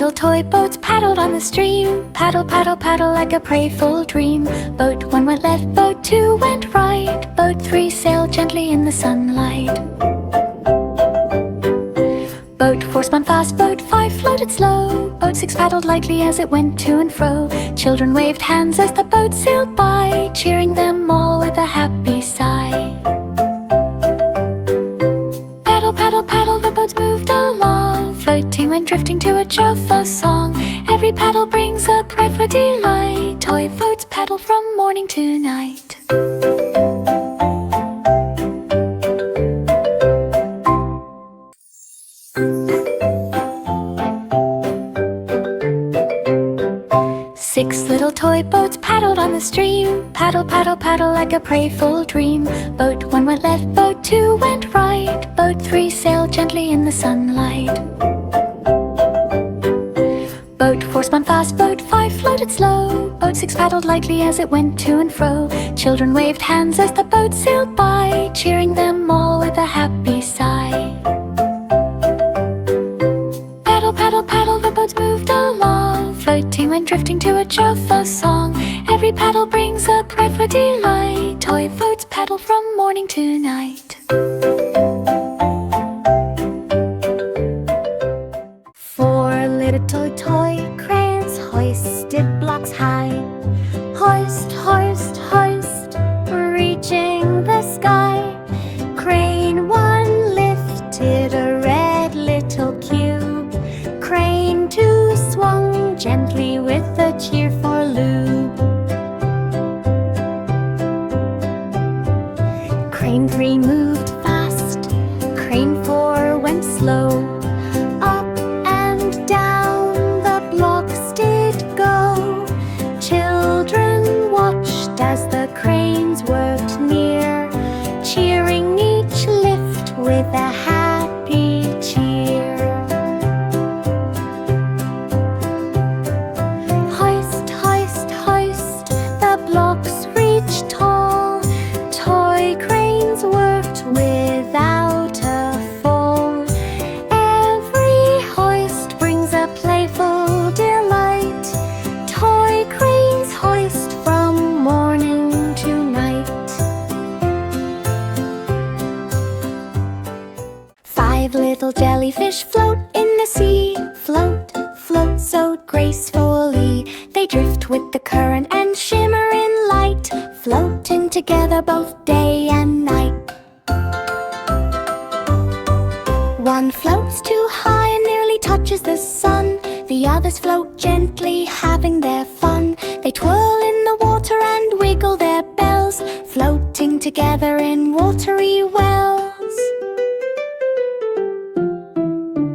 little toy boats paddled on the stream. Paddle, paddle, paddle like a playful dream. Boat 1 went left, boat 2 went right. Boat 3 sailed gently in the sunlight. Boat 4 spun fast, boat 5 floated slow. Boat 6 paddled lightly as it went to and fro. Children waved hands as the boat sailed by, cheering them all with a happy sigh. Paddle, paddle, paddle, the boats moved along, floating when drifting to a joyful song. Every paddle brings a cry for delight. Toy boats paddle from morning to night. Six little toy boats paddled on the stream. Paddle, paddle, paddle like a playful dream. Boat 1 went left, boat 2 went right. Boat 3 sailed gently in the sunlight. Boat 4 spun fast, boat 5 floated slow. Boat 6 paddled lightly as it went to and fro. Children waved hands as the boat sailed by, cheering them all with a happy sigh. Paddle, paddle, paddle, the boats moved along, floating when drifting to a joyful song. Every paddle brings a cry for delight. Toy boats paddle from morning to night. 4 little toy cranes hoisted blocks high. Hoist, hoist, hoist, reaching the sky. Crane 1 lifted a red little cube. Crane 2 swung gently with a cheerful loop. Crane 3 moved fast. Crane 4 went slow. Up and down the blocks did go. Children watched as the cranes worked near, cheering each lift with a happy cheer. Hoist, hoist, hoist, the blocks reached tall. Toy cranes worked without a fall. Every hoist brings a playful delight. Toy cranes hoist from morning to night. 5 little jellyfish float in the sea. Float, float so gracefully. They drift with the current and shimmer in light, floating together both day and night. 1 floats too high and nearly touches the sun. The others float gently, having their fun. They twirl in the water and wiggle their bells, floating together in watery wells.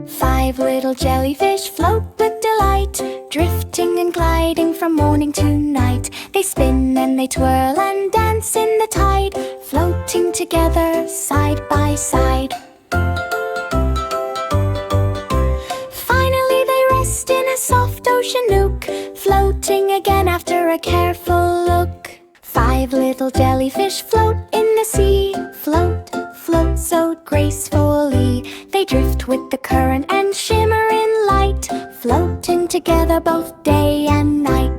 5 little jellyfish float with delight, drifting and gliding from morning to night. They spin and they twirl and dance in the tide, floating together side by side. Finally they rest in a soft ocean nook, floating again after a careful look. 5 little jellyfish float in the sea. Float, float so gracefully. They drift with the current and shimmer in light, floating together both day and night.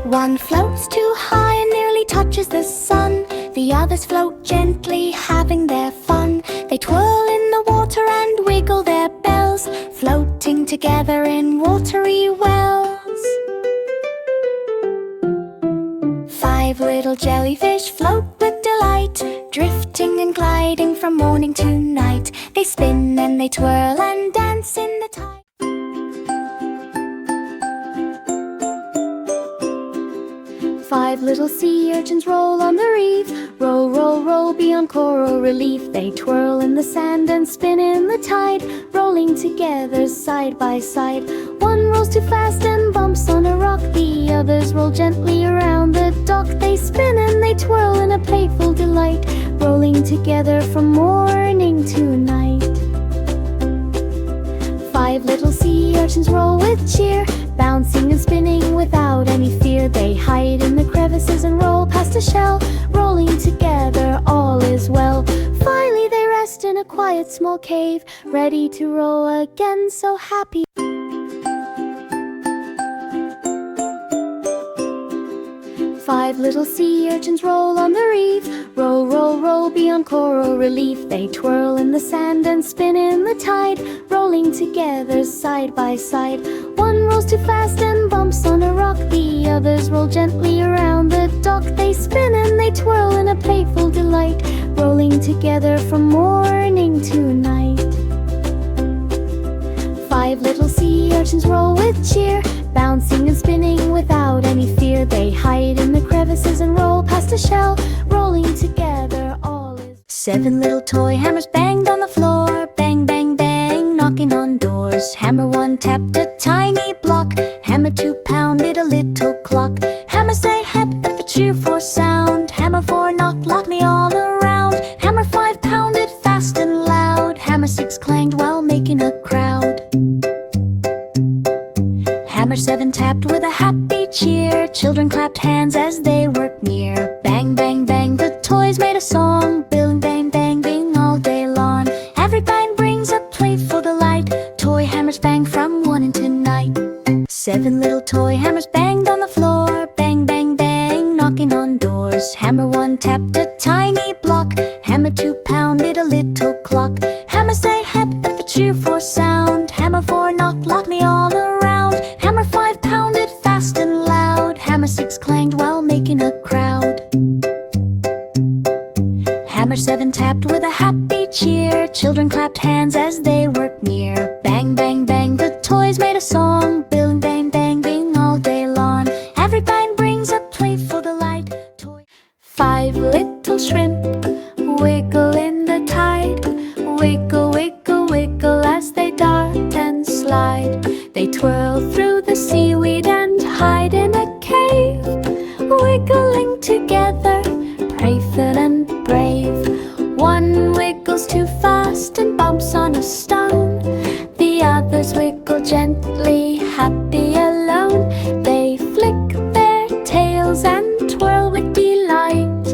1 floats too high and nearly touches the sun. The others float gently, having their fun. They twirl in the water and wiggle their bells, floating together in watery wells. 5 little jellyfish float with delight, drifting and gliding from morning to night. They spin and they twirl and dance in the tide. 5 little sea urchins roll on the reef. Roll, roll, roll beyond coral relief. They twirl in the sand and spin in the tide, rolling together side by side. 1 rolls too fast and bumps on a rock. The others roll gently around the dock. They spin and they twirl in a playful delight, rolling together from morning to night. 5 little sea urchins roll with cheer, bouncing and spinning without any fear. They hide in the crevices and roll past a shell, rolling together all is well. Finally they rest rest in a quiet small cave, ready to roll again, so happy. Five little sea urchins roll on the reef. Roll, roll, roll beyond coral relief. They twirl in the sand and spin in the tide, rolling together side by side. One rolls too fast and bumps on a rock. The others roll gently around the dock. They spin and they twirl in a playful delight, rolling together from morning to night. Five little sea urchins roll with cheer, bouncing and spinning without any fear. They hide in the crevices and roll past a shell, rolling together all is. Seven little toy hammers banged on the floor, bang, bang, bang, knocking on doors. Hammer one tapped a tiny block, hammer two pounded a little clock. Hammer say hep at the cheerful sound, hammer four knock me all around. Hammer five pounded fast and loud, hammer six clanged while making a crowd. Hammer seven tapped with a happy cheer, children clapped hands as they worked near. Bang, bang, bang, the toys made a song, billing, bang, bang, bing all day long. Every bang brings a playful delight, toy hammers bang from morning to night. Seven little toy hammers banged on the floor, bang, bang, bang, knocking on doors. Hammer one tapped a tiny block, hammer two pounded a little clock. Hammer say hep at the cheerful sound, hammer four knock me all around. Hammer five pounded fast and loud, hammer six clanged while making a crowd. Hammer seven tapped with a happy cheer, children clapped hands as they worked near. Bang, bang, bang, the toys made a song, billing, bang, bang, bing all day long. Every bang brings a playful delight. Five little shrimp wiggle in the tide, wiggle, wiggle, wiggle as they dart and slide. They twirl through the seaweed and hide in a cave, wiggling together, playful and brave. One wiggles too fast and bumps on a stone. The others wiggle gently, happy alone. They flick their tails and twirl with delight,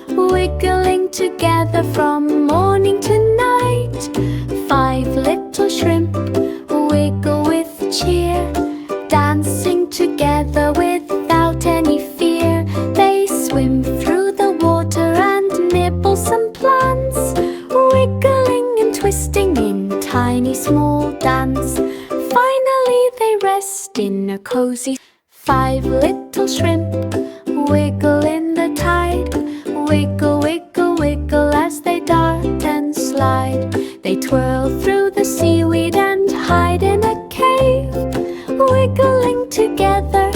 wiggling together from morning to night. Five little shrimp wiggle with cheer, dancing together without any fear. They swim through the water and nibble some plants, wiggling and twisting in tiny small dance. Finally they rest in a cozy. Five little shrimp wiggle in the tide, wiggle, wiggle, wiggle as they dart and slide. They twirl through the seaweed and hide in a cave, wiggling together,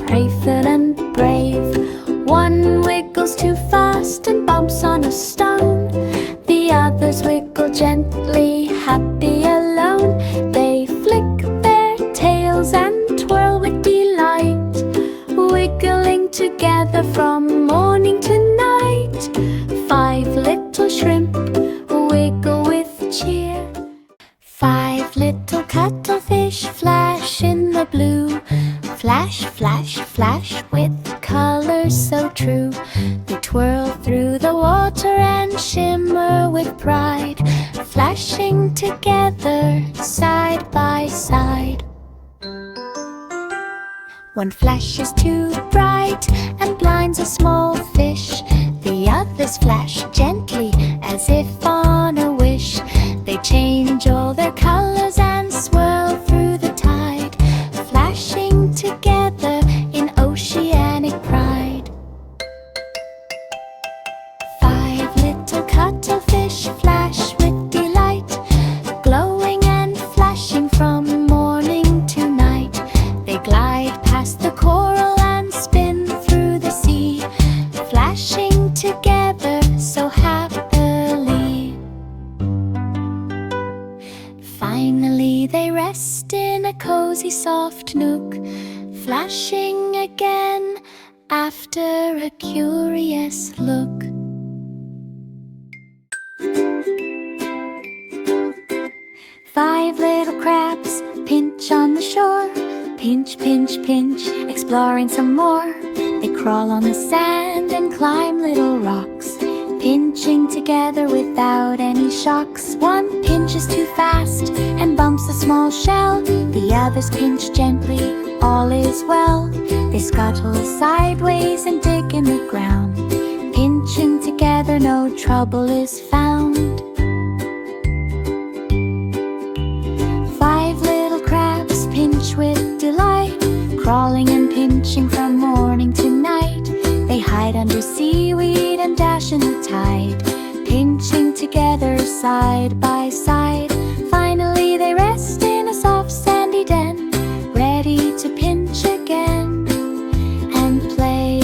playful and brave. One wiggles too fast and bumps on a stone. The others wiggle gently, happy alone. They flick their tails and twirl with delight, wiggling together from morning to night. Five little shrimp wiggle with cheer. Five little cuttlefish flash in the blue, flash, flash, flash with colors so true. They twirl through the water and shimmer with pride, flashing together side by side. One flash is too bright and blinds a small fish. The others flash gently as if on a wish. They change all their colors and swirl through the tide, flashing together in oceanic pride. Five little cuttlefish flash with delight, glowing and flashing from morning to night. They glide past the coral and spin through the sea, flashing together so happily. Finally they rest in a cozy soft nook, flashing again after a curious look. Five little crabs pinch on the shore, pinch, pinch, pinch, exploring some more. They crawl on the sand and climb little rocks, pinch pinching together without any shocks. One pinches too fast and bumps a small shell. The others pinch gently, all is well. They scuttle sideways and dig in the ground. Pinching together, no trouble is found. 5 little crabs pinch with delight, crawling and pinching from morning to night. They hide under seaweed and dash in the tide, pinching together side by side. Finally they rest in a soft sandy den, ready to pinch again and play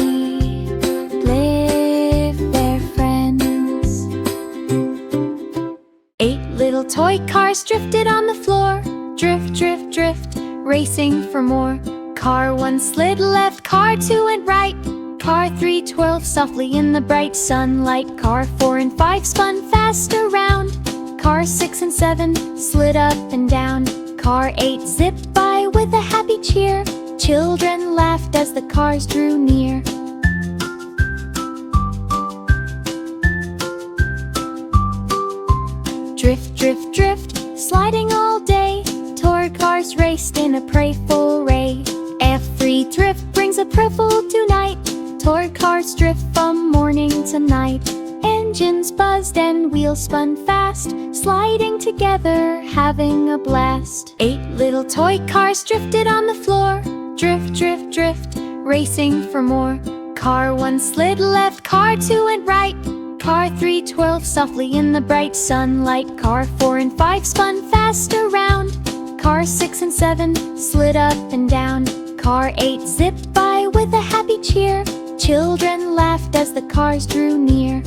with their friends. 8 little toy cars drifted on the floor, drift, drift, drift, racing for more. Car 1 slid left, car 2 went right, car 3 twirled softly in the bright sunlight. Car 4 and 5 spun fast around, car 6 and 7 slid up and down. Car 8 zipped by with a happy cheer. Children laughed as the cars drew near. Drift, drift, drift, sliding all day, toy cars raced in a playful ray. Every drift brings a playful tonight, toy cars drift from morning to night. Engines buzzed and wheels spun fast, sliding together, having a blast. 8 little toy cars drifted on the floor, drift, drift, drift, racing for more. Car 1 slid left, car 2 went right, car 3 twirled softly in the bright sunlight. Car 4 and 5 spun fast around, car 6 and 7 slid up and down. Car 8 zipped by with a happy cheer. Children laughed as the cars drew near.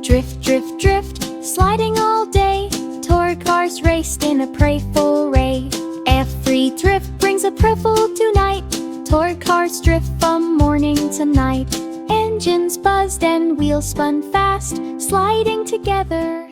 Drift, drift, drift, sliding all day, toy cars raced in a playful ray. Every drift brings a playful tonight, toy cars drift from morning to night. Engines buzzed and wheels spun fast, sliding together.